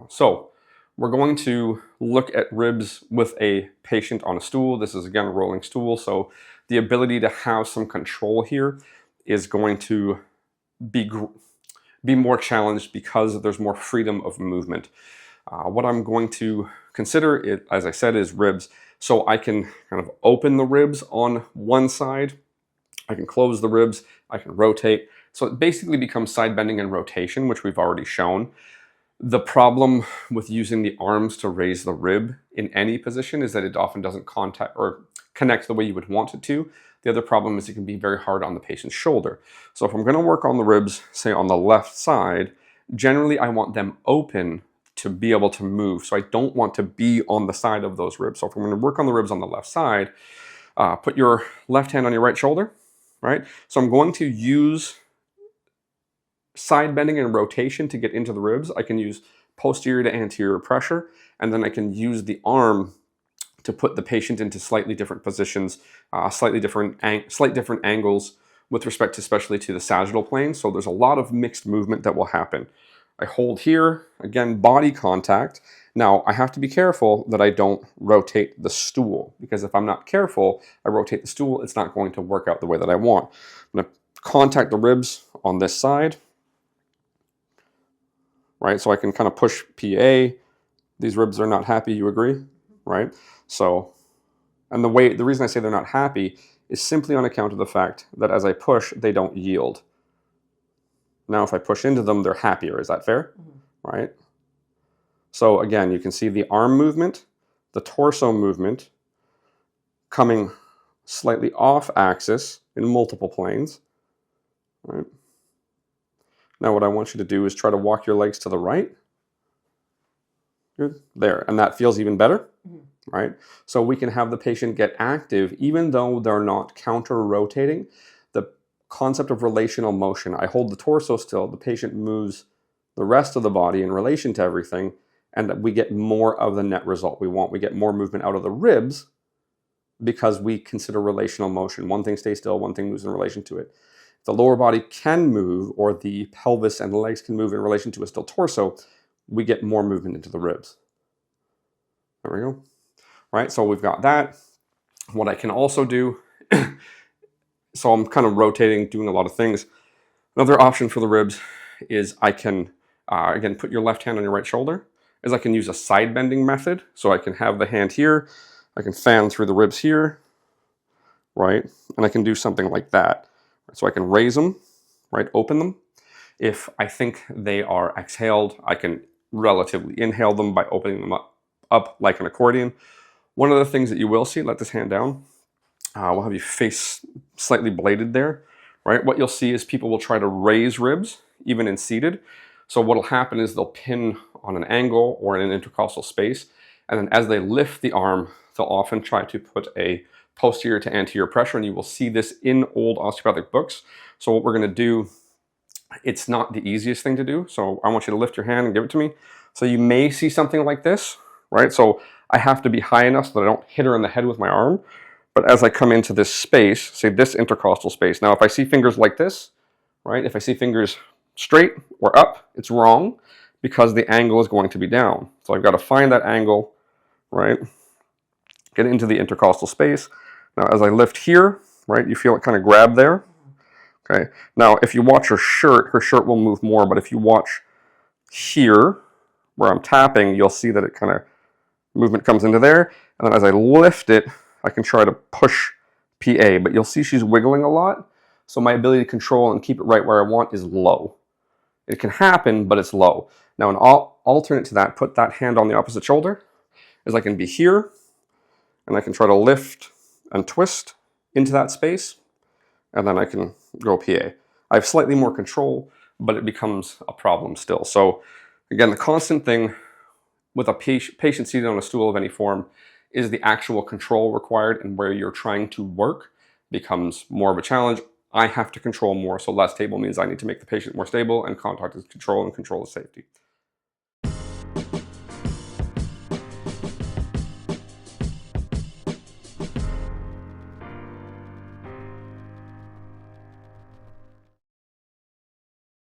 So we're going to look at ribs with a patient on a stool. This is again a rolling stool, so the ability to have some control here is going to be more challenged because there's more freedom of movement. What I'm going to consider, as I said, is ribs. So I can kind of open the ribs on one side, I can close the ribs, I can rotate. So it basically becomes side bending and rotation, which we've already shown. The problem with using the arms to raise the rib in any position is that it often doesn't contact or connect the way you would want it to. The other problem is it can be very hard on the patient's shoulder. So if I'm going to work on the ribs, say on the left side, generally I want them open to be able to move. So I don't want to be on the side of those ribs. So if I'm going to work on the ribs on the left side, put your left hand on your right shoulder, right? So I'm going to use side bending and rotation to get into the ribs. I can use posterior to anterior pressure, and then I can use the arm to put the patient into slightly different positions, slight different angles with respect to especially to the sagittal plane. So there's a lot of mixed movement that will happen. I hold here, again, body contact. Now I have to be careful that I don't rotate the stool, because if I'm not careful, I rotate the stool, it's not going to work out the way that I want. I'm going to contact the ribs on this side, right? So I can kind of push PA. These ribs are not happy, you agree, right? So, and the reason I say they're not happy is simply on account of the fact that as I push, they don't yield. Now, if I push into them, they're happier. Is that fair? Mm-hmm. Right? So again, you can see the arm movement, the torso movement coming slightly off axis in multiple planes. Right? Now what I want you to do is try to walk your legs to the right. Good. There, and that feels even better. Mm-hmm. Right? So we can have the patient get active even though they're not counter-rotating. The concept of relational motion, I hold the torso still, the patient moves the rest of the body in relation to everything, and we get more of the net result we want. We get more movement out of the ribs because we consider relational motion. One thing stays still, one thing moves in relation to it. If the lower body can move, or the pelvis and the legs can move in relation to a still torso, we get more movement into the ribs. There we go. Right, so we've got that. What I can also do, so I'm kind of rotating, doing a lot of things. Another option for the ribs is I can, again, put your left hand on your right shoulder, is I can use a side bending method. So I can have the hand here, I can fan through the ribs here, right? And I can do something like that. So I can raise them, right, open them. If I think they are exhaled, I can relatively inhale them by opening them up like an accordion. One of the things that you will see, let this hand down, we'll have you face slightly bladed there, right? What you'll see is people will try to raise ribs, even in seated. So what will happen is they'll pin on an angle or in an intercostal space, and then as they lift the arm, they'll often try to put a posterior to anterior pressure, and you will see this in old osteopathic books. So what we're going to do, it's not the easiest thing to do, so I want you to lift your hand and give it to me. So you may see something like this, right? So I have to be high enough so that I don't hit her in the head with my arm. But as I come into this space, say this intercostal space, now if I see fingers like this, right? If I see fingers straight or up, it's wrong because the angle is going to be down. So I've got to find that angle, right? Get into the intercostal space. Now as I lift here, right, you feel it kind of grab there. Okay. Now if you watch her shirt will move more, but if you watch here, where I'm tapping, you'll see that it kind of movement comes into there, and then as I lift it, I can try to push PA, but you'll see she's wiggling a lot, so my ability to control and keep it right where I want is low. It can happen, but it's low. Now an alternate to that, put that hand on the opposite shoulder, is I can be here, and I can try to lift and twist into that space, and then I can go PA. I have slightly more control, but it becomes a problem still. So again, the constant thing with a patient seated on a stool of any form is the actual control required, and where you're trying to work becomes more of a challenge. I have to control more, so less stable means I need to make the patient more stable, and contact is control, and control is safety.